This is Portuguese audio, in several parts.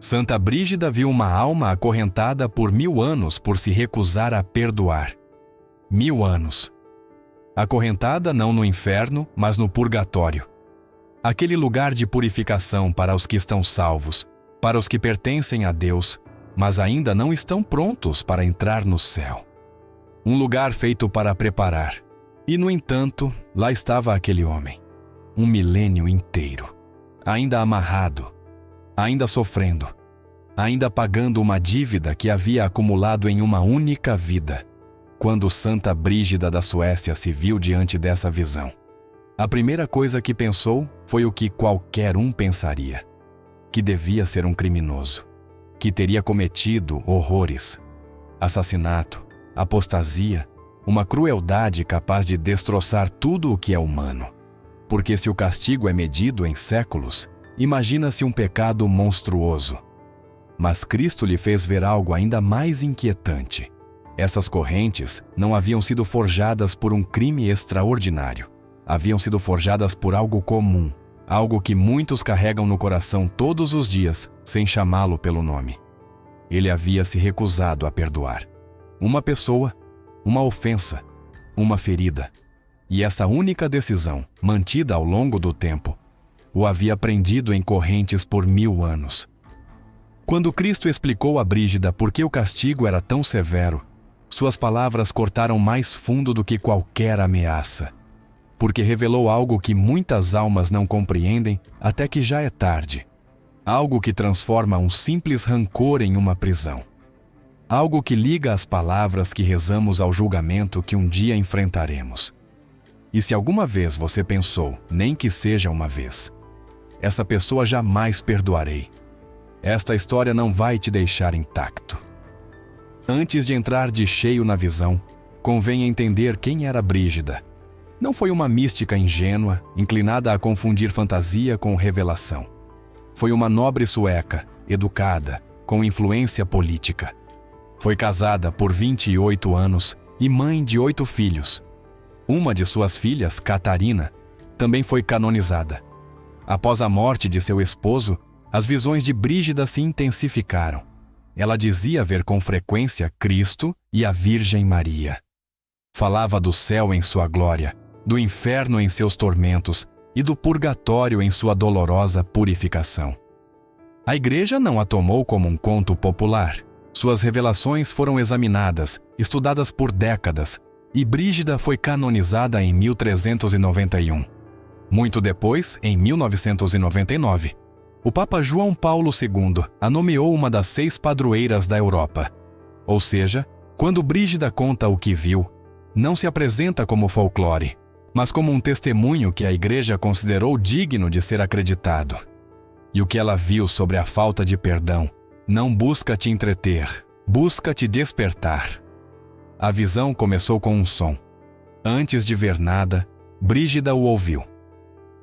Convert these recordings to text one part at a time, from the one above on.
Santa Brígida viu uma alma acorrentada por 1000 anos por se recusar a perdoar. 1000 anos. Acorrentada não no inferno, mas no purgatório. Aquele lugar de purificação para os que estão salvos, para os que pertencem a Deus, mas ainda não estão prontos para entrar no céu. Um lugar feito para preparar. E, no entanto, lá estava aquele homem. Um milênio inteiro. Ainda amarrado. Ainda sofrendo. Ainda pagando uma dívida que havia acumulado em uma única vida. Quando Santa Brígida da Suécia se viu diante dessa visão, a primeira coisa que pensou foi o que qualquer um pensaria: que devia ser um criminoso, que teria cometido horrores, assassinato, apostasia, uma crueldade capaz de destroçar tudo o que é humano. Porque se o castigo é medido em séculos, imagina-se um pecado monstruoso. Mas Cristo lhe fez ver algo ainda mais inquietante. Essas correntes não haviam sido forjadas por um crime extraordinário. Haviam sido forjadas por algo comum, algo que muitos carregam no coração todos os dias, sem chamá-lo pelo nome. Ele havia se recusado a perdoar. Uma pessoa, uma ofensa, uma ferida. E essa única decisão, mantida ao longo do tempo, o havia prendido em correntes por 1000 anos. Quando Cristo explicou a Brígida por que o castigo era tão severo, suas palavras cortaram mais fundo do que qualquer ameaça, porque revelou algo que muitas almas não compreendem até que já é tarde. Algo que transforma um simples rancor em uma prisão. Algo que liga as palavras que rezamos ao julgamento que um dia enfrentaremos. E se alguma vez você pensou, nem que seja uma vez, essa pessoa jamais perdoarei, esta história não vai te deixar intacto. Antes de entrar de cheio na visão, convém entender quem era Brígida. Não foi uma mística ingênua, inclinada a confundir fantasia com revelação. Foi uma nobre sueca, educada, com influência política. Foi casada por 28 anos e mãe de 8 filhos. Uma de suas filhas, Catarina, também foi canonizada. Após a morte de seu esposo, as visões de Brígida se intensificaram. Ela dizia ver com frequência Cristo e a Virgem Maria. Falava do céu em sua glória, do inferno em seus tormentos e do purgatório em sua dolorosa purificação. A Igreja não a tomou como um conto popular. Suas revelações foram examinadas, estudadas por décadas, e Brígida foi canonizada em 1391. Muito depois, em 1999, o Papa João Paulo II a nomeou uma das 6 padroeiras da Europa. Ou seja, quando Brígida conta o que viu, não se apresenta como folclore, mas como um testemunho que a Igreja considerou digno de ser acreditado. E o que ela viu sobre a falta de perdão não busca te entreter, busca te despertar. A visão começou com um som. Antes de ver nada, Brígida o ouviu.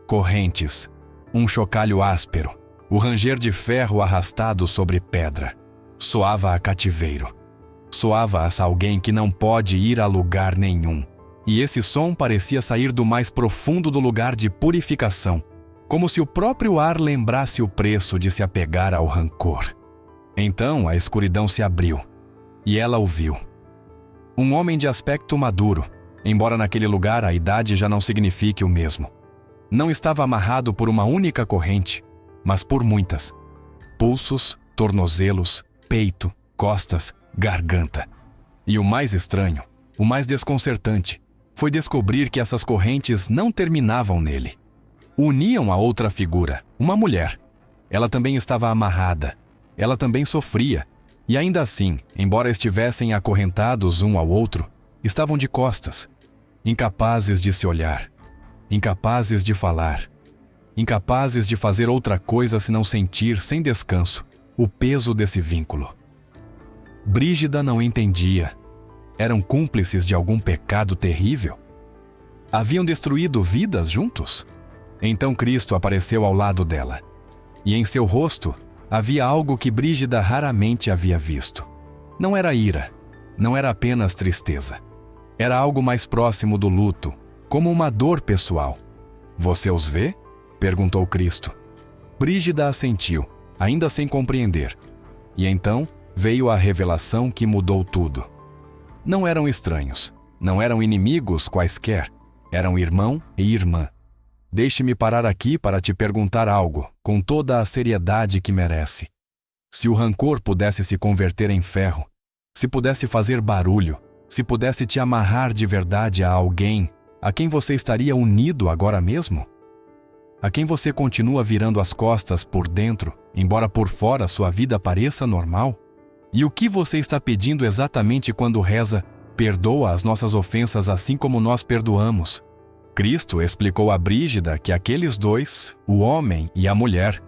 Correntes, um chocalho áspero, o ranger de ferro arrastado sobre pedra. Soava a cativeiro. Soava a alguém que não pode ir a lugar nenhum. E esse som parecia sair do mais profundo do lugar de purificação, como se o próprio ar lembrasse o preço de se apegar ao rancor. Então a escuridão se abriu, e ela o viu. Um homem de aspecto maduro, embora naquele lugar a idade já não signifique o mesmo. Não estava amarrado por uma única corrente, mas por muitas. Pulsos, tornozelos, peito, costas, garganta. E o mais estranho, o mais desconcertante, foi descobrir que essas correntes não terminavam nele. Uniam a outra figura, uma mulher. Ela também estava amarrada. Ela também sofria. E ainda assim, embora estivessem acorrentados um ao outro, estavam de costas, incapazes de se olhar, incapazes de falar, incapazes de fazer outra coisa senão sentir, sem descanso, o peso desse vínculo. Brígida não entendia. Eram cúmplices de algum pecado terrível? Haviam destruído vidas juntos? Então Cristo apareceu ao lado dela, e em seu rosto havia algo que Brígida raramente havia visto. Não era ira, não era apenas tristeza. Era algo mais próximo do luto, como uma dor pessoal. "Você os vê?" perguntou Cristo. Brígida assentiu, ainda sem compreender. E então veio a revelação que mudou tudo. Não eram estranhos, não eram inimigos quaisquer, eram irmão e irmã. Deixe-me parar aqui para te perguntar algo, com toda a seriedade que merece. Se o rancor pudesse se converter em ferro, se pudesse fazer barulho, se pudesse te amarrar de verdade a alguém a quem você estaria unido agora mesmo? A quem você continua virando as costas por dentro, embora por fora sua vida pareça normal? E o que você está pedindo exatamente quando reza, perdoa as nossas ofensas assim como nós perdoamos? Cristo explicou a Brígida que aqueles dois, o homem e a mulher,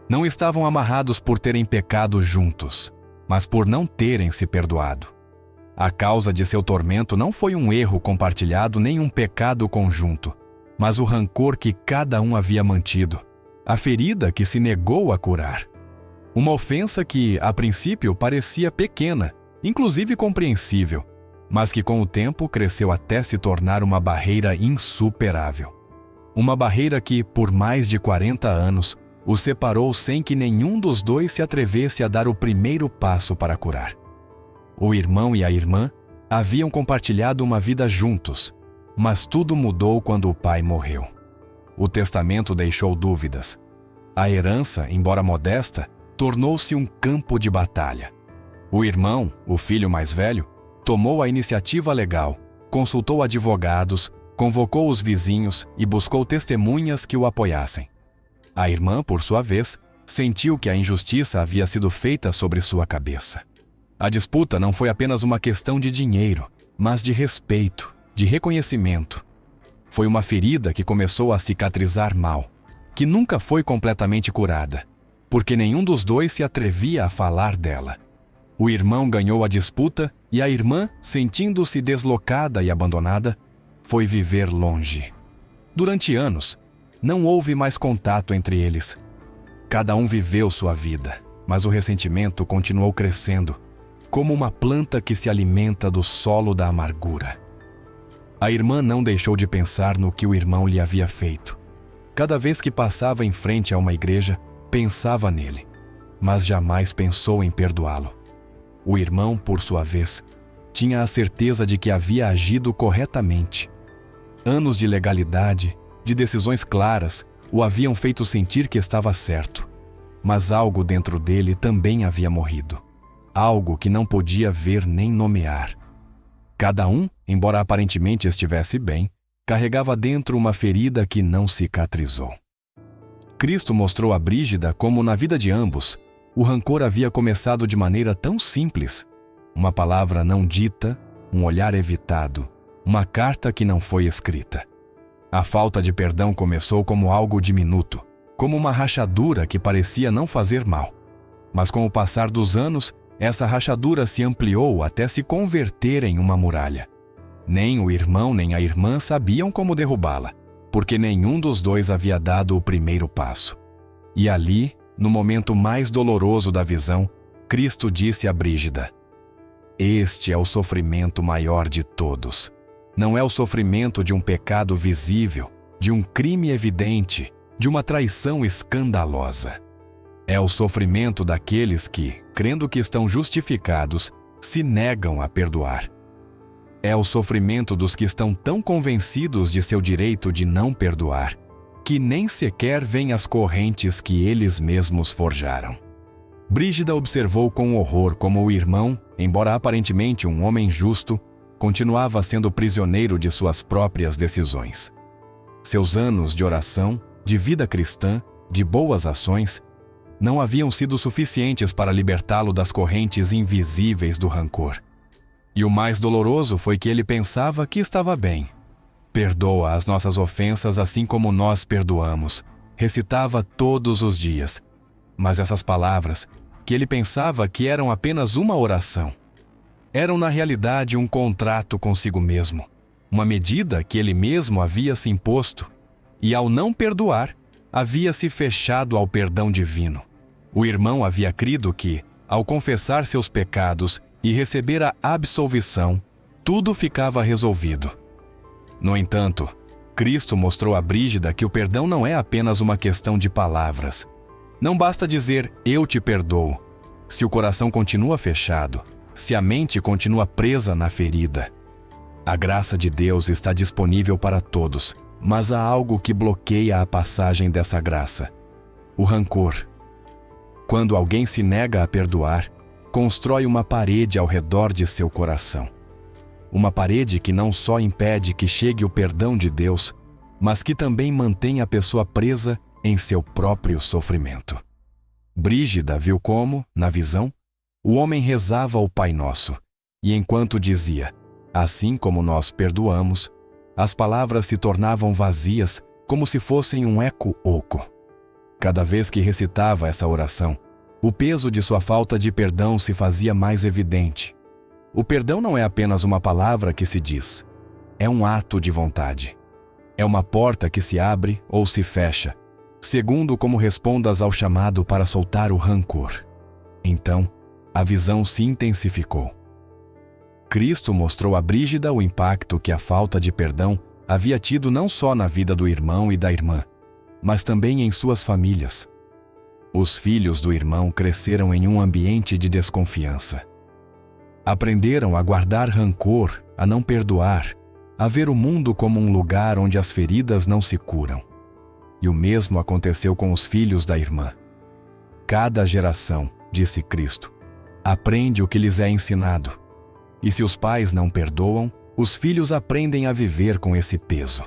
não estavam amarrados por terem pecado juntos, mas por não terem se perdoado. A causa de seu tormento não foi um erro compartilhado nem um pecado conjunto, mas o rancor que cada um havia mantido, a ferida que se negou a curar. Uma ofensa que, a princípio, parecia pequena, inclusive compreensível, mas que com o tempo cresceu até se tornar uma barreira insuperável. Uma barreira que, por mais de 40 anos, os separou sem que nenhum dos dois se atrevesse a dar o primeiro passo para curar. O irmão e a irmã haviam compartilhado uma vida juntos, mas tudo mudou quando o pai morreu. O testamento deixou dúvidas. A herança, embora modesta, tornou-se um campo de batalha. O irmão, o filho mais velho, tomou a iniciativa legal, consultou advogados, convocou os vizinhos e buscou testemunhas que o apoiassem. A irmã, por sua vez, sentiu que a injustiça havia sido feita sobre sua cabeça. A disputa não foi apenas uma questão de dinheiro, mas de respeito, de reconhecimento. Foi uma ferida que começou a cicatrizar mal, que nunca foi completamente curada, porque nenhum dos dois se atrevia a falar dela. O irmão ganhou a disputa e a irmã, sentindo-se deslocada e abandonada, foi viver longe. Durante anos, não houve mais contato entre eles. Cada um viveu sua vida, mas o ressentimento continuou crescendo, como uma planta que se alimenta do solo da amargura. A irmã não deixou de pensar no que o irmão lhe havia feito. Cada vez que passava em frente a uma igreja, pensava nele, mas jamais pensou em perdoá-lo. O irmão, por sua vez, tinha a certeza de que havia agido corretamente. Anos de legalidade, de decisões claras, o haviam feito sentir que estava certo. Mas algo dentro dele também havia morrido. Algo que não podia ver nem nomear. Cada um, embora aparentemente estivesse bem, carregava dentro uma ferida que não cicatrizou. Cristo mostrou a Brígida como, na vida de ambos, o rancor havia começado de maneira tão simples. Uma palavra não dita, um olhar evitado, uma carta que não foi escrita. A falta de perdão começou como algo diminuto, como uma rachadura que parecia não fazer mal. Mas com o passar dos anos, essa rachadura se ampliou até se converter em uma muralha. Nem o irmão nem a irmã sabiam como derrubá-la, porque nenhum dos dois havia dado o primeiro passo. E ali, no momento mais doloroso da visão, Cristo disse a Brígida: "Este é o sofrimento maior de todos. Não é o sofrimento de um pecado visível, de um crime evidente, de uma traição escandalosa. É o sofrimento daqueles que, crendo que estão justificados, se negam a perdoar. É o sofrimento dos que estão tão convencidos de seu direito de não perdoar, que nem sequer veem as correntes que eles mesmos forjaram." Brígida observou com horror como o irmão, embora aparentemente um homem justo, continuava sendo prisioneiro de suas próprias decisões. Seus anos de oração, de vida cristã, de boas ações, não haviam sido suficientes para libertá-lo das correntes invisíveis do rancor. E o mais doloroso foi que ele pensava que estava bem. "Perdoa as nossas ofensas assim como nós perdoamos", recitava todos os dias. Mas essas palavras, que ele pensava que eram apenas uma oração, eram na realidade um contrato consigo mesmo, uma medida que ele mesmo havia se imposto, e ao não perdoar, havia se fechado ao perdão divino. O irmão havia crido que, ao confessar seus pecados e receber a absolvição, tudo ficava resolvido. No entanto, Cristo mostrou a Brígida que o perdão não é apenas uma questão de palavras. Não basta dizer eu te perdoo, se o coração continua fechado, se a mente continua presa na ferida. A graça de Deus está disponível para todos, mas há algo que bloqueia a passagem dessa graça: o rancor. Quando alguém se nega a perdoar, constrói uma parede ao redor de seu coração. Uma parede que não só impede que chegue o perdão de Deus, mas que também mantém a pessoa presa em seu próprio sofrimento. Brígida viu como, na visão, o homem rezava o Pai Nosso, e enquanto dizia, assim como nós perdoamos, as palavras se tornavam vazias como se fossem um eco oco. Cada vez que recitava essa oração, o peso de sua falta de perdão se fazia mais evidente. O perdão não é apenas uma palavra que se diz, é um ato de vontade. É uma porta que se abre ou se fecha, segundo como respondas ao chamado para soltar o rancor. Então, a visão se intensificou. Cristo mostrou a Brígida o impacto que a falta de perdão havia tido não só na vida do irmão e da irmã, mas também em suas famílias. Os filhos do irmão cresceram em um ambiente de desconfiança. Aprenderam a guardar rancor, a não perdoar, a ver o mundo como um lugar onde as feridas não se curam. E o mesmo aconteceu com os filhos da irmã. Cada geração, disse Cristo, aprende o que lhes é ensinado. E se os pais não perdoam, os filhos aprendem a viver com esse peso,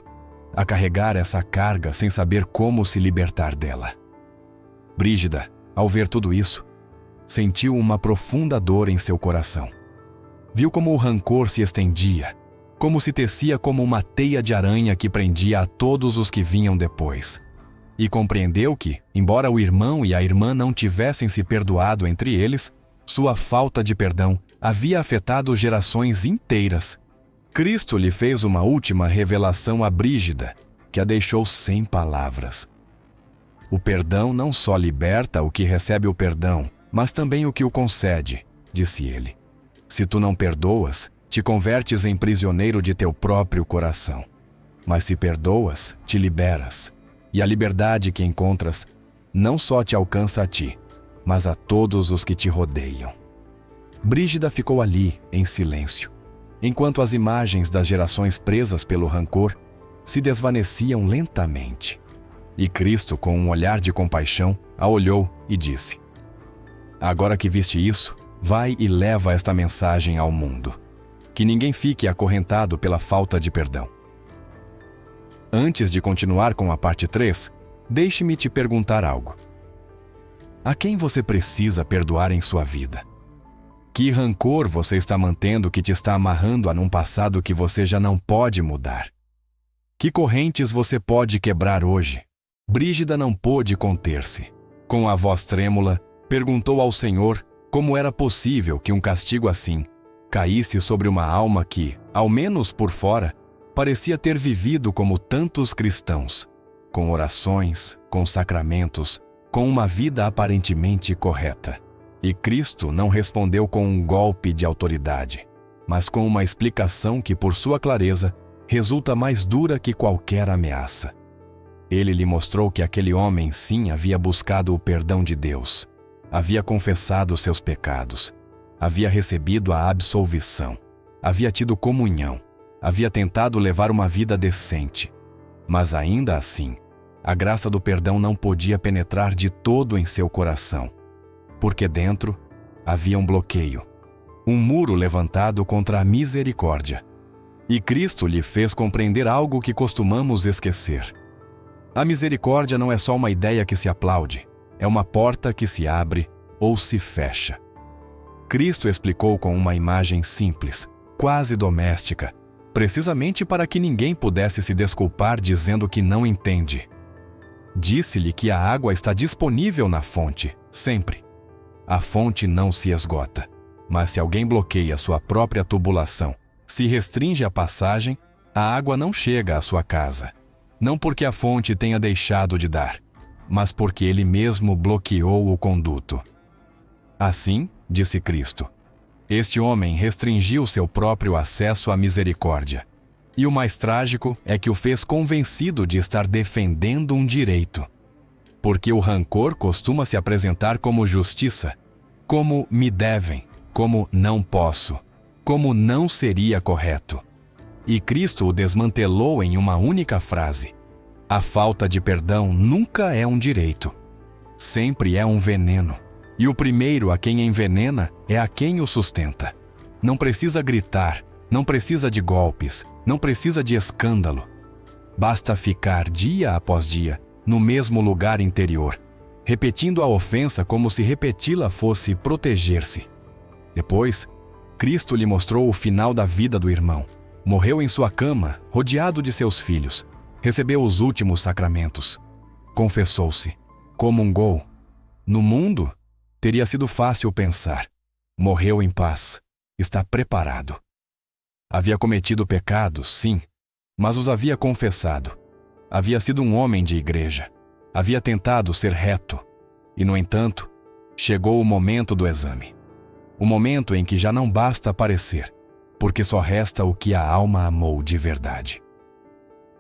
a carregar essa carga sem saber como se libertar dela. Brígida, ao ver tudo isso, sentiu uma profunda dor em seu coração. Viu como o rancor se estendia, como se tecia como uma teia de aranha que prendia a todos os que vinham depois. E compreendeu que, embora o irmão e a irmã não tivessem se perdoado entre eles, sua falta de perdão havia afetado gerações inteiras. Cristo lhe fez uma última revelação a Brígida, que a deixou sem palavras. O perdão não só liberta o que recebe o perdão, mas também o que o concede, disse ele. Se tu não perdoas, te convertes em prisioneiro de teu próprio coração. Mas se perdoas, te liberas. E a liberdade que encontras não só te alcança a ti, mas a todos os que te rodeiam. Brígida ficou ali, em silêncio, enquanto as imagens das gerações presas pelo rancor se desvaneciam lentamente. E Cristo, com um olhar de compaixão, a olhou e disse: agora que viste isso, vai e leva esta mensagem ao mundo. Que ninguém fique acorrentado pela falta de perdão. Antes de continuar com a parte 3, deixe-me te perguntar algo. A quem você precisa perdoar em sua vida? Que rancor você está mantendo que te está amarrando a um passado que você já não pode mudar? Que correntes você pode quebrar hoje? Brígida não pôde conter-se. Com a voz trêmula, perguntou ao Senhor como era possível que um castigo assim caísse sobre uma alma que, ao menos por fora, parecia ter vivido como tantos cristãos, com orações, com sacramentos, com uma vida aparentemente correta. E Cristo não respondeu com um golpe de autoridade, mas com uma explicação que, por sua clareza, resulta mais dura que qualquer ameaça. Ele lhe mostrou que aquele homem sim havia buscado o perdão de Deus, havia confessado seus pecados, havia recebido a absolvição, havia tido comunhão, havia tentado levar uma vida decente. Mas ainda assim, a graça do perdão não podia penetrar de todo em seu coração, porque dentro havia um bloqueio, um muro levantado contra a misericórdia. E Cristo lhe fez compreender algo que costumamos esquecer. A misericórdia não é só uma ideia que se aplaude, é uma porta que se abre ou se fecha. Cristo explicou com uma imagem simples, quase doméstica, precisamente para que ninguém pudesse se desculpar dizendo que não entende. Disse-lhe que a água está disponível na fonte, sempre. A fonte não se esgota, mas se alguém bloqueia sua própria tubulação, se restringe a passagem, a água não chega à sua casa. Não porque a fonte tenha deixado de dar, mas porque ele mesmo bloqueou o conduto. Assim, disse Cristo, este homem restringiu seu próprio acesso à misericórdia. E o mais trágico é que o fez convencido de estar defendendo um direito. porque o rancor costuma se apresentar como justiça, como me devem, como não posso, como não seria correto. E Cristo o desmantelou em uma única frase: a falta de perdão nunca é um direito, sempre é um veneno. E o primeiro a quem envenena é a quem o sustenta. Não precisa gritar, não precisa de golpes, não precisa de escândalo. Basta ficar dia após dia no mesmo lugar interior, repetindo a ofensa como se repeti-la fosse proteger-se. Depois, Cristo lhe mostrou o final da vida do irmão. Morreu em sua cama, rodeado de seus filhos. Recebeu os últimos sacramentos. Confessou-se. Comungou. No mundo, teria sido fácil pensar. Morreu em paz. Está preparado. Havia cometido pecados, sim, mas os havia confessado. Havia sido um homem de igreja. Havia tentado ser reto. E, no entanto, chegou o momento do exame. O momento em que já não basta parecer, porque só resta o que a alma amou de verdade.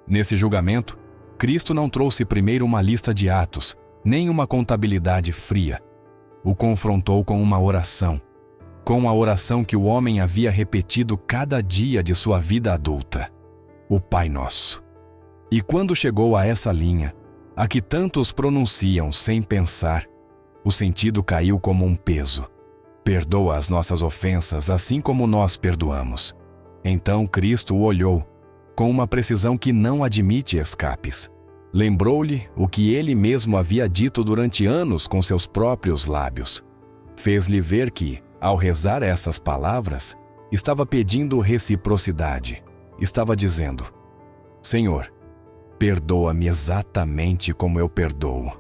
Nesse julgamento, Cristo não trouxe primeiro uma lista de atos, nem uma contabilidade fria. O confrontou com uma oração, com a oração que o homem havia repetido cada dia de sua vida adulta: o Pai Nosso. E quando chegou a essa linha, a que tantos pronunciam sem pensar, o sentido caiu como um peso. Perdoa as nossas ofensas assim como nós perdoamos. Então Cristo o olhou, com uma precisão que não admite escapes. Lembrou-lhe o que ele mesmo havia dito durante anos com seus próprios lábios. Fez-lhe ver que, ao rezar essas palavras, estava pedindo reciprocidade. Estava dizendo: Senhor, perdoa-me exatamente como eu perdoo.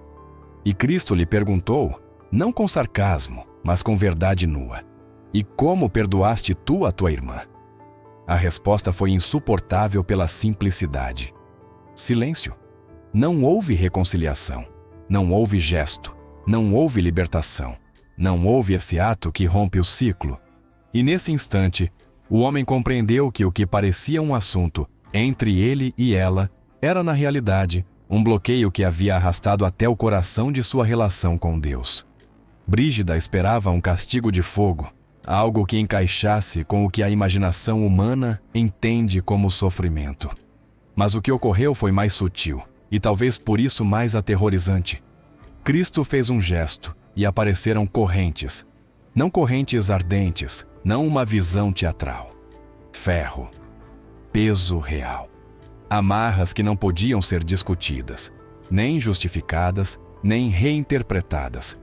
E Cristo lhe perguntou, não com sarcasmo, mas com verdade nua: e como perdoaste tu a tua irmã? A resposta foi insuportável pela simplicidade. Silêncio. Não houve reconciliação. Não houve gesto. Não houve libertação. Não houve esse ato que rompe o ciclo. E nesse instante, o homem compreendeu que o que parecia um assunto entre ele e ela era, na realidade, um bloqueio que havia arrastado até o coração de sua relação com Deus. Brígida esperava um castigo de fogo, algo que encaixasse com o que a imaginação humana entende como sofrimento. Mas o que ocorreu foi mais sutil, e talvez por isso mais aterrorizante. Cristo fez um gesto, e apareceram correntes. Não correntes ardentes, não uma visão teatral. Ferro. Peso real. Amarras que não podiam ser discutidas, nem justificadas, nem reinterpretadas.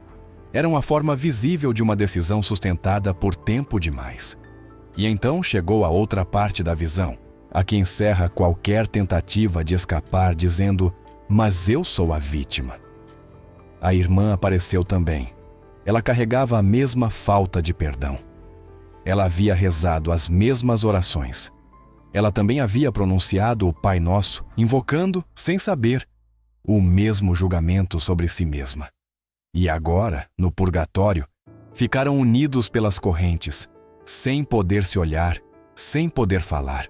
Eram a forma visível de uma decisão sustentada por tempo demais. E então chegou a outra parte da visão, a que encerra qualquer tentativa de escapar dizendo: mas eu sou a vítima. A irmã apareceu também. Ela carregava a mesma falta de perdão. Ela havia rezado as mesmas orações. Ela também havia pronunciado o Pai Nosso, invocando, sem saber, o mesmo julgamento sobre si mesma. E agora, no purgatório, ficaram unidos pelas correntes, sem poder se olhar, sem poder falar,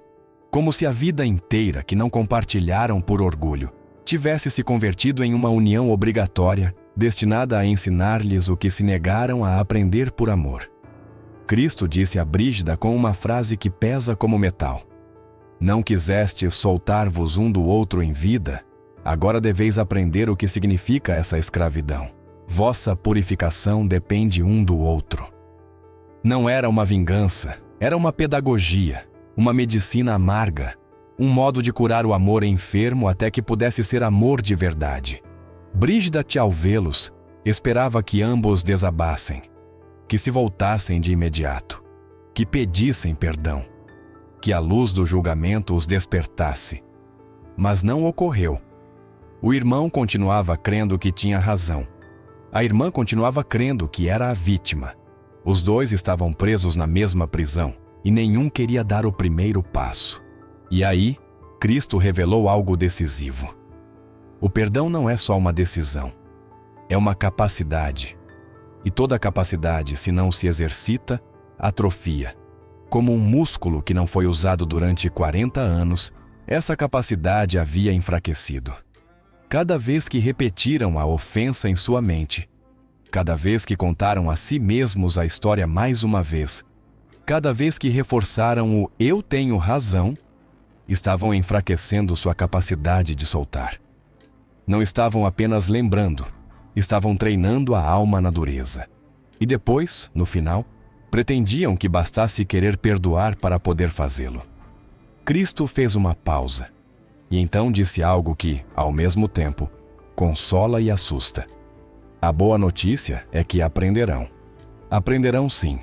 como se a vida inteira que não compartilharam por orgulho tivesse se convertido em uma união obrigatória, destinada a ensinar-lhes o que se negaram a aprender por amor. Cristo disse a Brígida com uma frase que pesa como metal: não quisestes soltar-vos um do outro em vida, agora deveis aprender o que significa essa escravidão. Vossa purificação depende um do outro. Não era uma vingança, era uma pedagogia, uma medicina amarga, um modo de curar o amor enfermo até que pudesse ser amor de verdade. Brígida, ao vê-los, esperava que ambos desabassem, que se voltassem de imediato, que pedissem perdão, que a luz do julgamento os despertasse. Mas não ocorreu. O irmão continuava crendo que tinha razão. A irmã continuava crendo que era a vítima. Os dois estavam presos na mesma prisão e nenhum queria dar o primeiro passo. E aí, Cristo revelou algo decisivo. O perdão não é só uma decisão, é uma capacidade. E toda capacidade, se não se exercita, atrofia. Como um músculo que não foi usado durante 40 anos, essa capacidade havia enfraquecido. Cada vez que repetiram a ofensa em sua mente, cada vez que contaram a si mesmos a história mais uma vez, cada vez que reforçaram o "eu tenho razão", estavam enfraquecendo sua capacidade de soltar. Não estavam apenas lembrando, estavam treinando a alma na dureza. E depois, no final, pretendiam que bastasse querer perdoar para poder fazê-lo. Cristo fez uma pausa, e então disse algo que, ao mesmo tempo, consola e assusta. A boa notícia é que aprenderão. Aprenderão sim,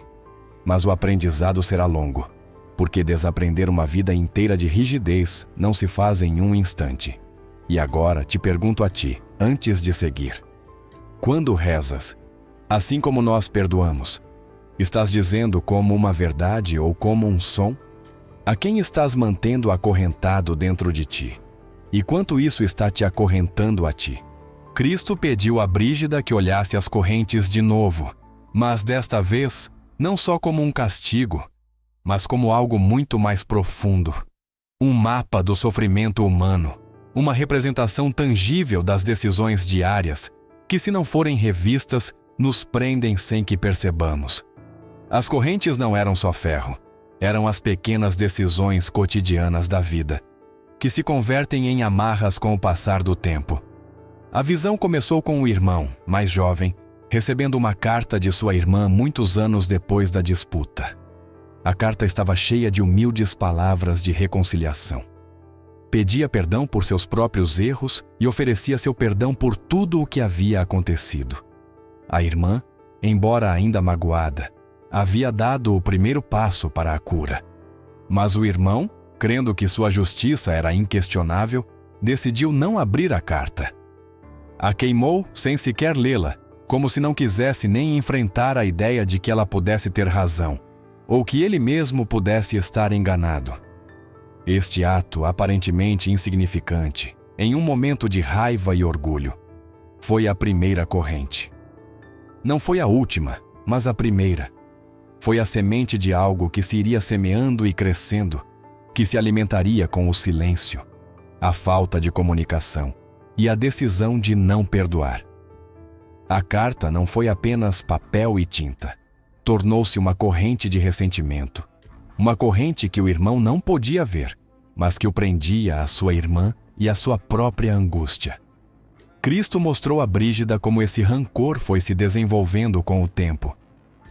mas o aprendizado será longo, porque desaprender uma vida inteira de rigidez não se faz em um instante. E agora te pergunto a ti, antes de seguir: quando rezas, assim como nós perdoamos, estás dizendo como uma verdade ou como um som? A quem estás mantendo acorrentado dentro de ti? E quanto isso está te acorrentando a ti? Cristo pediu a Brígida que olhasse as correntes de novo, mas desta vez, não só como um castigo, mas como algo muito mais profundo. Um mapa do sofrimento humano, uma representação tangível das decisões diárias, que se não forem revistas, nos prendem sem que percebamos. As correntes não eram só ferro, eram as pequenas decisões cotidianas da vida, que se convertem em amarras com o passar do tempo. A visão começou com o irmão, mais jovem, recebendo uma carta de sua irmã muitos anos depois da disputa. A carta estava cheia de humildes palavras de reconciliação. Pedia perdão por seus próprios erros e oferecia seu perdão por tudo o que havia acontecido. A irmã, embora ainda magoada, havia dado o primeiro passo para a cura. Mas o irmão, crendo que sua justiça era inquestionável, decidiu não abrir a carta. A queimou sem sequer lê-la, como se não quisesse nem enfrentar a ideia de que ela pudesse ter razão, ou que ele mesmo pudesse estar enganado. Este ato, aparentemente insignificante, em um momento de raiva e orgulho, foi a primeira corrente. Não foi a última, mas a primeira. Foi a semente de algo que se iria semeando e crescendo, que se alimentaria com o silêncio, a falta de comunicação e a decisão de não perdoar. A carta não foi apenas papel e tinta. Tornou-se uma corrente de ressentimento. Uma corrente que o irmão não podia ver, mas que o prendia à sua irmã e à sua própria angústia. Cristo mostrou a Brígida como esse rancor foi se desenvolvendo com o tempo,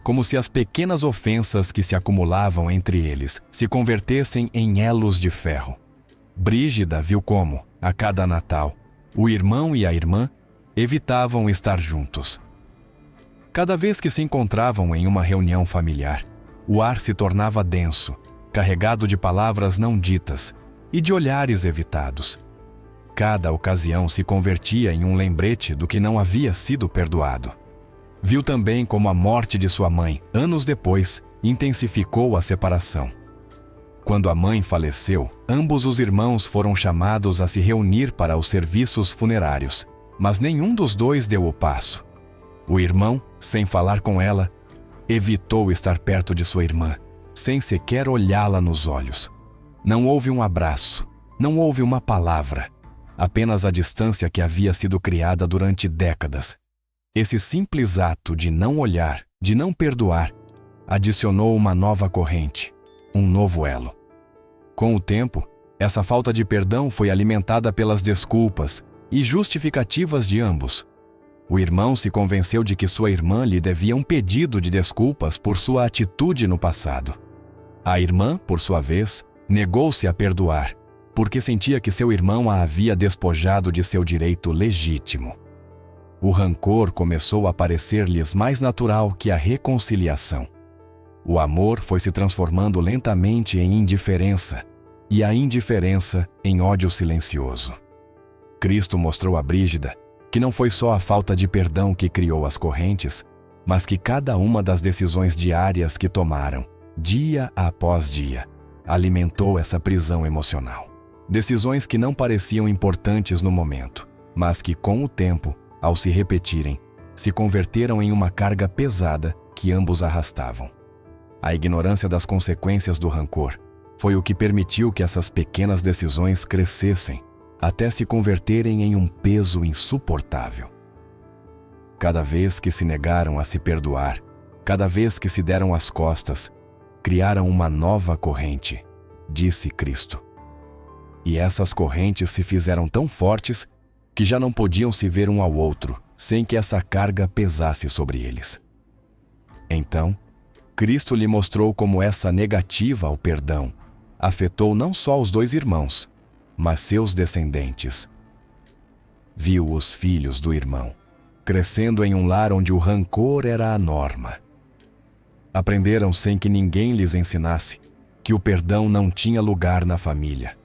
como se as pequenas ofensas que se acumulavam entre eles se convertessem em elos de ferro. Brígida viu como, a cada Natal, o irmão e a irmã evitavam estar juntos. Cada vez que se encontravam em uma reunião familiar, o ar se tornava denso, carregado de palavras não ditas e de olhares evitados. Cada ocasião se convertia em um lembrete do que não havia sido perdoado. Viu também como a morte de sua mãe, anos depois, intensificou a separação. Quando a mãe faleceu, ambos os irmãos foram chamados a se reunir para os serviços funerários, mas nenhum dos dois deu o passo. O irmão, sem falar com ela, evitou estar perto de sua irmã, sem sequer olhá-la nos olhos. Não houve um abraço, não houve uma palavra, apenas a distância que havia sido criada durante décadas. Esse simples ato de não olhar, de não perdoar, adicionou uma nova corrente, um novo elo. Com o tempo, essa falta de perdão foi alimentada pelas desculpas e justificativas de ambos. O irmão se convenceu de que sua irmã lhe devia um pedido de desculpas por sua atitude no passado. A irmã, por sua vez, negou-se a perdoar, porque sentia que seu irmão a havia despojado de seu direito legítimo. O rancor começou a parecer-lhes mais natural que a reconciliação. O amor foi se transformando lentamente em indiferença, e a indiferença em ódio silencioso. Cristo mostrou a Brígida que não foi só a falta de perdão que criou as correntes, mas que cada uma das decisões diárias que tomaram, dia após dia, alimentou essa prisão emocional. Decisões que não pareciam importantes no momento, mas que, com o tempo, ao se repetirem, se converteram em uma carga pesada que ambos arrastavam. A ignorância das consequências do rancor foi o que permitiu que essas pequenas decisões crescessem, até se converterem em um peso insuportável. Cada vez que se negaram a se perdoar, cada vez que se deram as costas, criaram uma nova corrente, disse Cristo. E essas correntes se fizeram tão fortes que já não podiam se ver um ao outro sem que essa carga pesasse sobre eles. Então, Cristo lhe mostrou como essa negativa ao perdão afetou não só os dois irmãos, mas seus descendentes. Viu os filhos do irmão crescendo em um lar onde o rancor era a norma. Aprenderam sem que ninguém lhes ensinasse que o perdão não tinha lugar na família.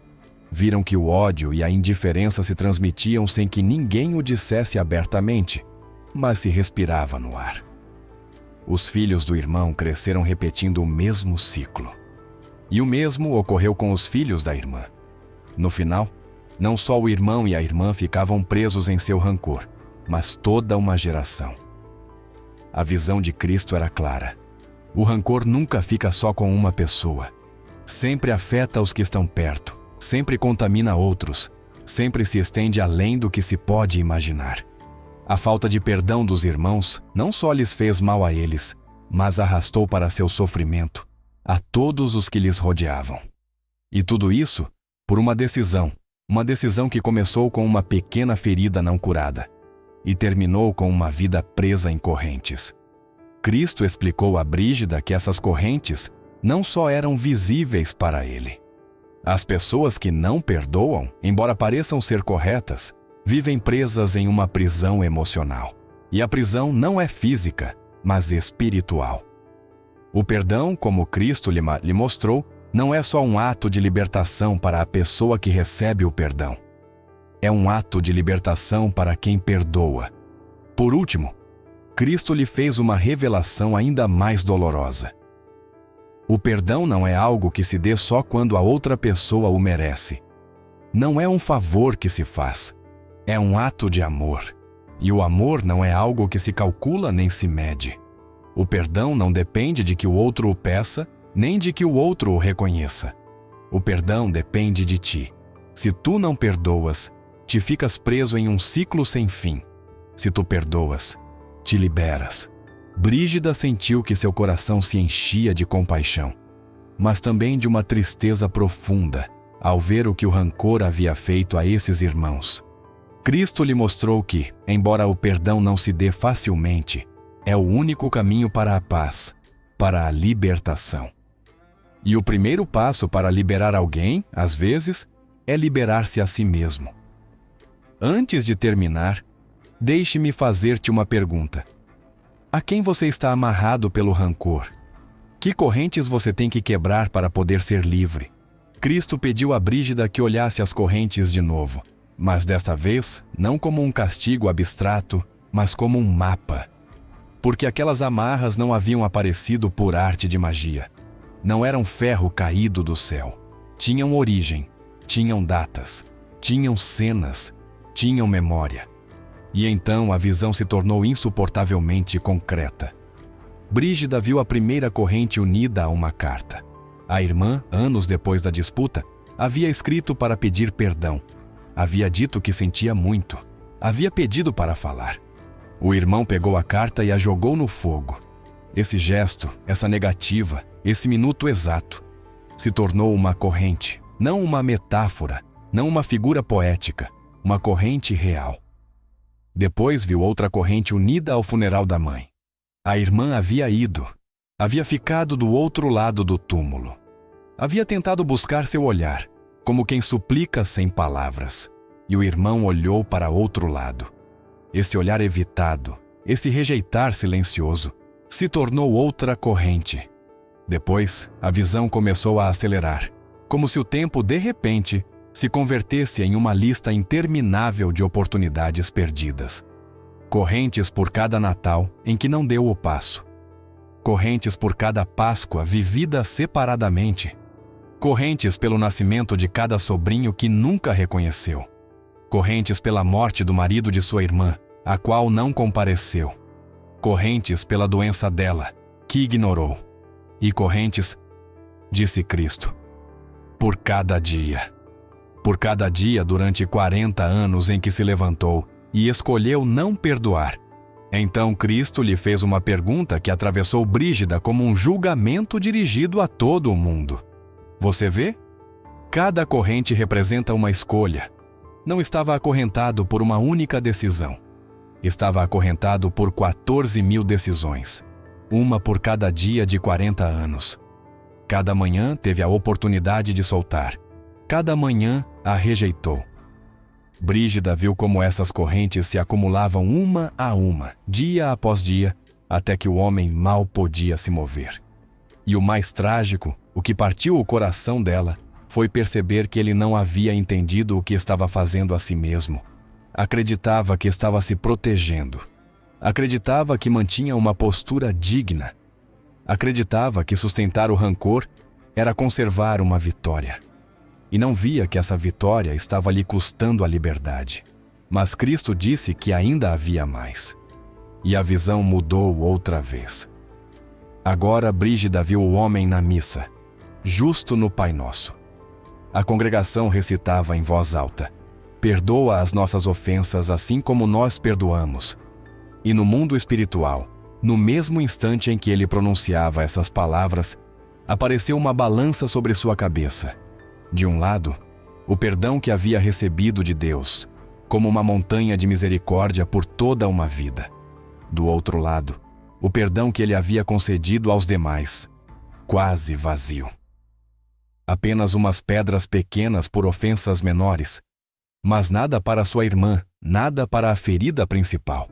Viram que o ódio e a indiferença se transmitiam sem que ninguém o dissesse abertamente, mas se respirava no ar. Os filhos do irmão cresceram repetindo o mesmo ciclo. E o mesmo ocorreu com os filhos da irmã. No final, não só o irmão e a irmã ficavam presos em seu rancor, mas toda uma geração. A visão de Cristo era clara. O rancor nunca fica só com uma pessoa. Sempre afeta os que estão perto, sempre contamina outros, sempre se estende além do que se pode imaginar. A falta de perdão dos irmãos não só lhes fez mal a eles, mas arrastou para seu sofrimento a todos os que lhes rodeavam. E tudo isso por uma decisão que começou com uma pequena ferida não curada e terminou com uma vida presa em correntes. Cristo explicou a Brígida que essas correntes não só eram visíveis para ele. As pessoas que não perdoam, embora pareçam ser corretas, vivem presas em uma prisão emocional. E a prisão não é física, mas espiritual. O perdão, como Cristo lhe mostrou, não é só um ato de libertação para a pessoa que recebe o perdão. É um ato de libertação para quem perdoa. Por último, Cristo lhe fez uma revelação ainda mais dolorosa. O perdão não é algo que se dê só quando a outra pessoa o merece. Não é um favor que se faz. É um ato de amor. E o amor não é algo que se calcula nem se mede. O perdão não depende de que o outro o peça, nem de que o outro o reconheça. O perdão depende de ti. Se tu não perdoas, te ficas preso em um ciclo sem fim. Se tu perdoas, te liberas. Brígida sentiu que seu coração se enchia de compaixão, mas também de uma tristeza profunda ao ver o que o rancor havia feito a esses irmãos. Cristo lhe mostrou que, embora o perdão não se dê facilmente, é o único caminho para a paz, para a libertação. E o primeiro passo para liberar alguém, às vezes, é liberar-se a si mesmo. Antes de terminar, deixe-me fazer-te uma pergunta. A quem você está amarrado pelo rancor? Que correntes você tem que quebrar para poder ser livre? Cristo pediu a Brígida que olhasse as correntes de novo, mas desta vez não como um castigo abstrato, mas como um mapa. Porque aquelas amarras não haviam aparecido por arte de magia. Não eram ferro caído do céu. Tinham origem, tinham datas, tinham cenas, tinham memória. E então a visão se tornou insuportavelmente concreta. Brígida viu a primeira corrente unida a uma carta. A irmã, anos depois da disputa, havia escrito para pedir perdão. Havia dito que sentia muito. Havia pedido para falar. O irmão pegou a carta e a jogou no fogo. Esse gesto, essa negativa, esse minuto exato, se tornou uma corrente, não uma metáfora, não uma figura poética, uma corrente real. Depois viu outra corrente unida ao funeral da mãe. A irmã havia ido, havia ficado do outro lado do túmulo. Havia tentado buscar seu olhar, como quem suplica sem palavras. E o irmão olhou para outro lado. Esse olhar evitado, esse rejeitar silencioso, se tornou outra corrente. Depois, a visão começou a acelerar, como se o tempo, de repente, se convertesse em uma lista interminável de oportunidades perdidas. Correntes por cada Natal em que não deu o passo. Correntes por cada Páscoa vivida separadamente. Correntes pelo nascimento de cada sobrinho que nunca reconheceu. Correntes pela morte do marido de sua irmã, a qual não compareceu. Correntes pela doença dela, que ignorou. E correntes, disse Cristo, por cada dia. por cada dia durante 40 anos em que se levantou e escolheu não perdoar. Então Cristo lhe fez uma pergunta que atravessou Brígida como um julgamento dirigido a todo o mundo. Você vê? Cada corrente representa uma escolha. Não estava acorrentado por uma única decisão. Estava acorrentado por 14.000 decisões, uma por cada dia de 40 anos. Cada manhã teve a oportunidade de soltar. Cada manhã a rejeitou. Brígida viu como essas correntes se acumulavam uma a uma, dia após dia, até que o homem mal podia se mover. E o mais trágico, o que partiu o coração dela, foi perceber que ele não havia entendido o que estava fazendo a si mesmo. Acreditava que estava se protegendo. Acreditava que mantinha uma postura digna. Acreditava que sustentar o rancor era conservar uma vitória. E não via que essa vitória estava lhe custando a liberdade. Mas Cristo disse que ainda havia mais. E a visão mudou outra vez. Agora Brígida viu o homem na missa, justo no Pai Nosso. A congregação recitava em voz alta: perdoa as nossas ofensas assim como nós perdoamos. E no mundo espiritual, no mesmo instante em que ele pronunciava essas palavras, apareceu uma balança sobre sua cabeça. De um lado, o perdão que havia recebido de Deus, como uma montanha de misericórdia por toda uma vida. Do outro lado, o perdão que ele havia concedido aos demais, quase vazio. Apenas umas pedras pequenas por ofensas menores, mas nada para sua irmã, nada para a ferida principal.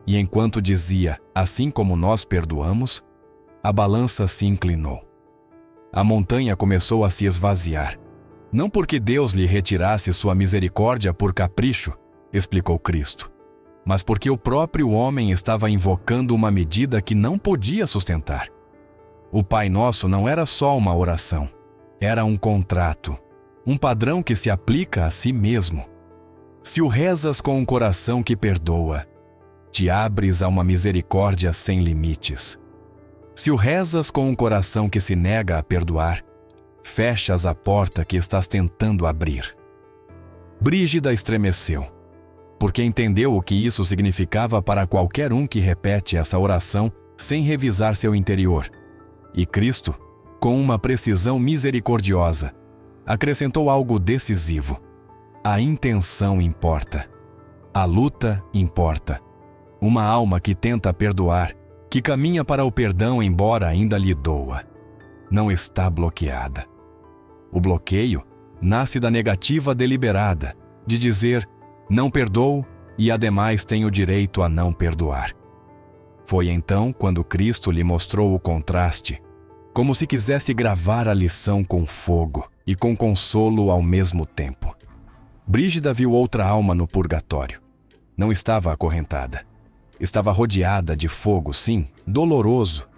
E enquanto dizia, assim como nós perdoamos, a balança se inclinou. A montanha começou a se esvaziar. Não porque Deus lhe retirasse sua misericórdia por capricho, explicou Cristo, mas porque o próprio homem estava invocando uma medida que não podia sustentar. O Pai Nosso não era só uma oração, era um contrato, um padrão que se aplica a si mesmo. Se o rezas com um coração que perdoa, te abres a uma misericórdia sem limites. Se o rezas com um coração que se nega a perdoar, fechas a porta que estás tentando abrir. Brígida estremeceu, porque entendeu o que isso significava para qualquer um que repete essa oração sem revisar seu interior. E Cristo, com uma precisão misericordiosa, acrescentou algo decisivo. A intenção importa. A luta importa. Uma alma que tenta perdoar, que caminha para o perdão embora ainda lhe doa, não está bloqueada. O bloqueio nasce da negativa deliberada, de dizer, não perdoo e ademais tenho direito a não perdoar. Foi então quando Cristo lhe mostrou o contraste, como se quisesse gravar a lição com fogo e com consolo ao mesmo tempo. Brígida viu outra alma no purgatório. Não estava acorrentada. Estava rodeada de fogo, sim, doloroso,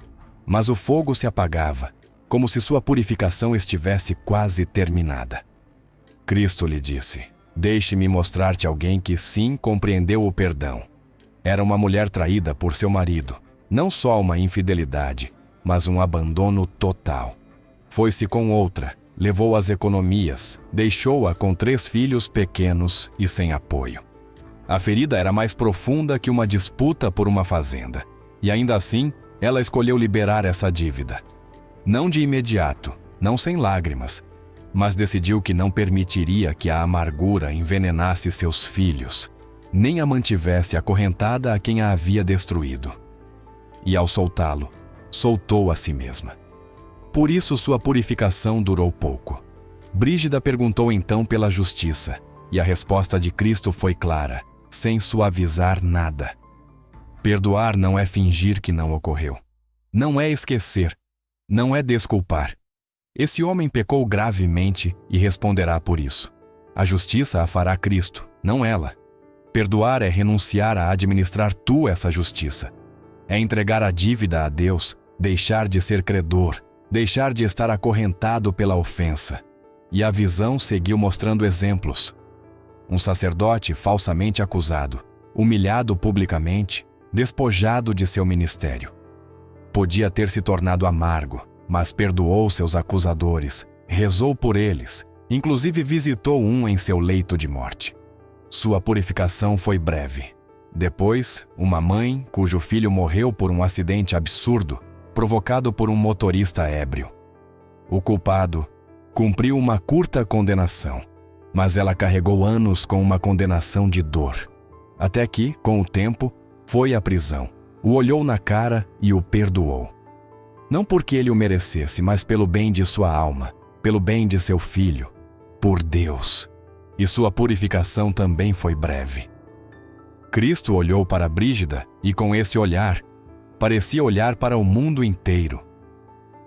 mas o fogo se apagava, como se sua purificação estivesse quase terminada. Cristo lhe disse, deixe-me mostrar-te alguém que sim compreendeu o perdão. Era uma mulher traída por seu marido, não só uma infidelidade, mas um abandono total. Foi-se com outra, levou as economias, deixou-a com 3 filhos pequenos e sem apoio. A ferida era mais profunda que uma disputa por uma fazenda, e ainda assim, ela escolheu liberar essa dívida. Não de imediato, não sem lágrimas, mas decidiu que não permitiria que a amargura envenenasse seus filhos, nem a mantivesse acorrentada a quem a havia destruído. E ao soltá-lo, soltou a si mesma. Por isso sua purificação durou pouco. Brígida perguntou então pela justiça, e a resposta de Cristo foi clara, sem suavizar nada. Perdoar não é fingir que não ocorreu. Não é esquecer. Não é desculpar. Esse homem pecou gravemente e responderá por isso. A justiça a fará Cristo, não ela. Perdoar é renunciar a administrar tu essa justiça. É entregar a dívida a Deus, deixar de ser credor, deixar de estar acorrentado pela ofensa. E a visão seguiu mostrando exemplos. Um sacerdote falsamente acusado, humilhado publicamente, despojado de seu ministério. Podia ter se tornado amargo, mas perdoou seus acusadores, rezou por eles, Inclusive visitou um em seu leito de morte. Sua purificação foi breve. Depois, uma mãe, cujo filho morreu por um acidente absurdo, provocado por um motorista ébrio. O culpado cumpriu uma curta condenação, mas ela carregou anos com uma condenação de dor. Até que, com o tempo, foi à prisão, o olhou na cara e o perdoou. Não porque ele o merecesse, mas pelo bem de sua alma, pelo bem de seu filho, por Deus. E sua purificação também foi breve. Cristo olhou para Brígida e, com esse olhar, parecia olhar para o mundo inteiro.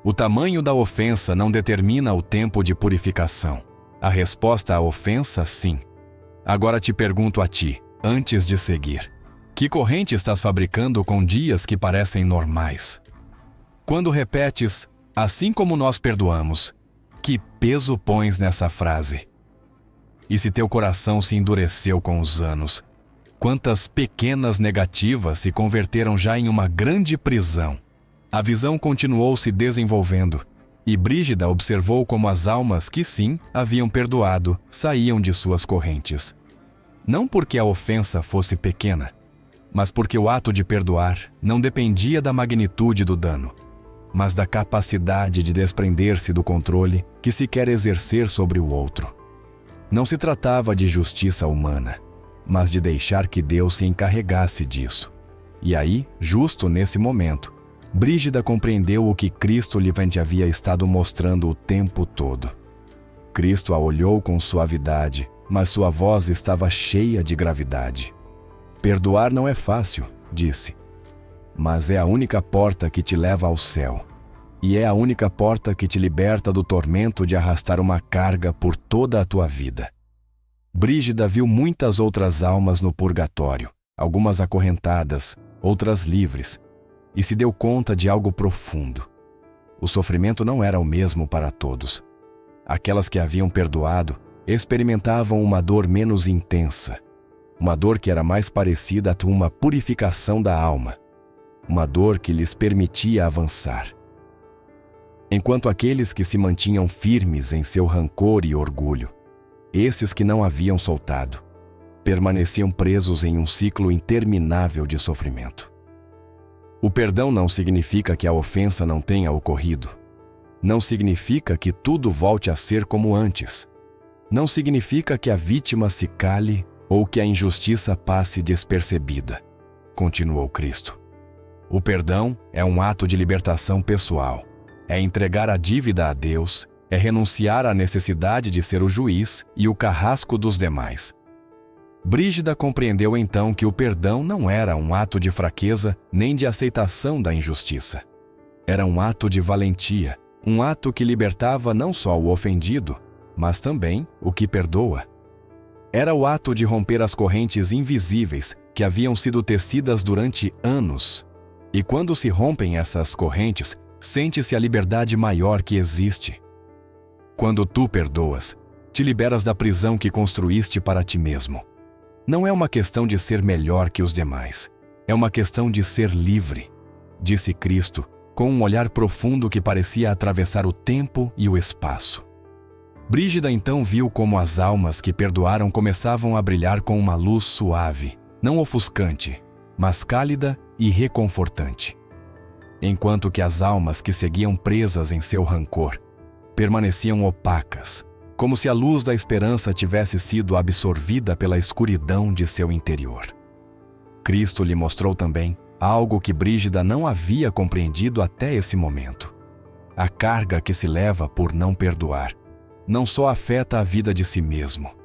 O tamanho da ofensa não determina o tempo de purificação. A resposta à ofensa, sim. Agora te pergunto a ti, antes de seguir: que corrente estás fabricando com dias que parecem normais? Quando repetes, assim como nós perdoamos, que peso pões nessa frase? E se teu coração se endureceu com os anos, quantas pequenas negativas se converteram já em uma grande prisão? A visão continuou se desenvolvendo, e Brígida observou como as almas que sim haviam perdoado saíam de suas correntes. Não porque a ofensa fosse pequena, mas porque o ato de perdoar não dependia da magnitude do dano, mas da capacidade de desprender-se do controle que se quer exercer sobre o outro. Não se tratava de justiça humana, mas de deixar que Deus se encarregasse disso. E aí, justo nesse momento, Brígida compreendeu o que Cristo lhe havia estado mostrando o tempo todo. Cristo a olhou com suavidade, mas sua voz estava cheia de gravidade. Perdoar não é fácil, disse, mas é a única porta que te leva ao céu. E é a única porta que te liberta do tormento de arrastar uma carga por toda a tua vida. Brígida viu muitas outras almas no purgatório, algumas acorrentadas, outras livres, e se deu conta de algo profundo. O sofrimento não era o mesmo para todos. Aquelas que haviam perdoado experimentavam uma dor menos intensa, uma dor que era mais parecida a uma purificação da alma, uma dor que lhes permitia avançar. Enquanto aqueles que se mantinham firmes em seu rancor e orgulho, esses que não haviam soltado, permaneciam presos em um ciclo interminável de sofrimento. O perdão não significa que a ofensa não tenha ocorrido. Não significa que tudo volte a ser como antes. Não significa que a vítima se cale ou que a injustiça passe despercebida, continuou Cristo. O perdão é um ato de libertação pessoal. É entregar a dívida a Deus, é renunciar à necessidade de ser o juiz e o carrasco dos demais. Brígida compreendeu então que o perdão não era um ato de fraqueza nem de aceitação da injustiça. Era um ato de valentia, um ato que libertava não só o ofendido, mas também o que perdoa. Era o ato de romper as correntes invisíveis que haviam sido tecidas durante anos. E quando se rompem essas correntes, sente-se a liberdade maior que existe. Quando tu perdoas, te liberas da prisão que construíste para ti mesmo. Não é uma questão de ser melhor que os demais. É uma questão de ser livre, disse Cristo, com um olhar profundo que parecia atravessar o tempo e o espaço. Brígida então viu como as almas que perdoaram começavam a brilhar com uma luz suave, não ofuscante, mas cálida e reconfortante. Enquanto que as almas que seguiam presas em seu rancor permaneciam opacas, como se a luz da esperança tivesse sido absorvida pela escuridão de seu interior. Cristo lhe mostrou também algo que Brígida não havia compreendido até esse momento. A carga que se leva por não perdoar não só afeta a vida de si mesmo,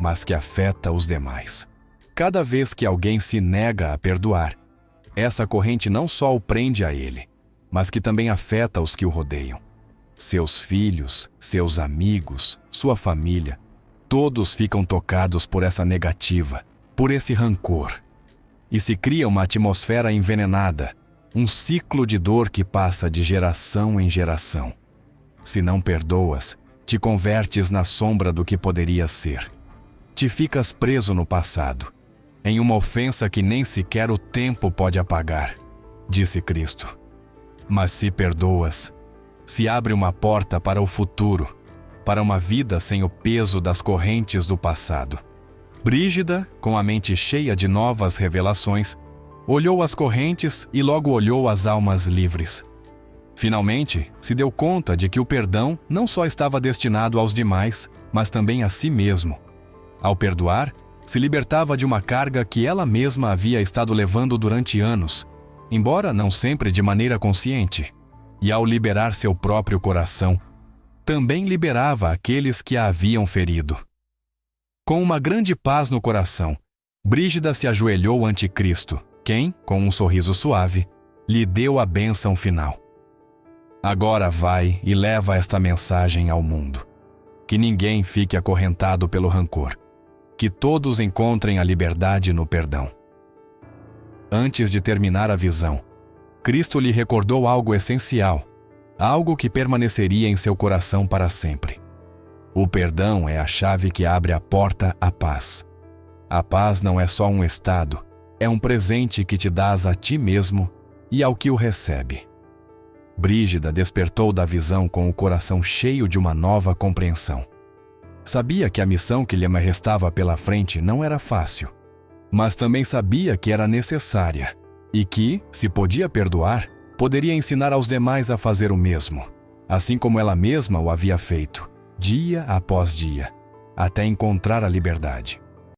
mas que afeta os demais. Cada vez que alguém se nega a perdoar, essa corrente não só o prende a ele, mas que também afeta os que o rodeiam. Seus filhos, seus amigos, sua família, todos ficam tocados por essa negativa, por esse rancor. E se cria uma atmosfera envenenada, um ciclo de dor que passa de geração em geração. Se não perdoas, te convertes na sombra do que poderia ser. Te ficas preso no passado, em uma ofensa que nem sequer o tempo pode apagar, disse Cristo. Mas se perdoas, se abre uma porta para o futuro, para uma vida sem o peso das correntes do passado. Brígida, com a mente cheia de novas revelações, olhou as correntes e logo olhou as almas livres. Finalmente, se deu conta de que o perdão não só estava destinado aos demais, mas também a si mesmo. Ao perdoar, se libertava de uma carga que ela mesma havia estado levando durante anos, embora não sempre de maneira consciente. E ao liberar seu próprio coração, também liberava aqueles que a haviam ferido. Com uma grande paz no coração, Brígida se ajoelhou ante Cristo, quem, com um sorriso suave, lhe deu a bênção final. Agora vai e leva esta mensagem ao mundo. Que ninguém fique acorrentado pelo rancor. Que todos encontrem a liberdade no perdão. Antes de terminar a visão, Cristo lhe recordou algo essencial, algo que permaneceria em seu coração para sempre. O perdão é a chave que abre a porta à paz. A paz não é só um estado, é um presente que te dás a ti mesmo e ao que o recebe. Brígida despertou da visão com o coração cheio de uma nova compreensão. Sabia que a missão que lhe restava pela frente não era fácil, mas também sabia que era necessária e que, se podia perdoar, poderia ensinar aos demais a fazer o mesmo, assim como ela mesma o havia feito, dia após dia, até encontrar a liberdade.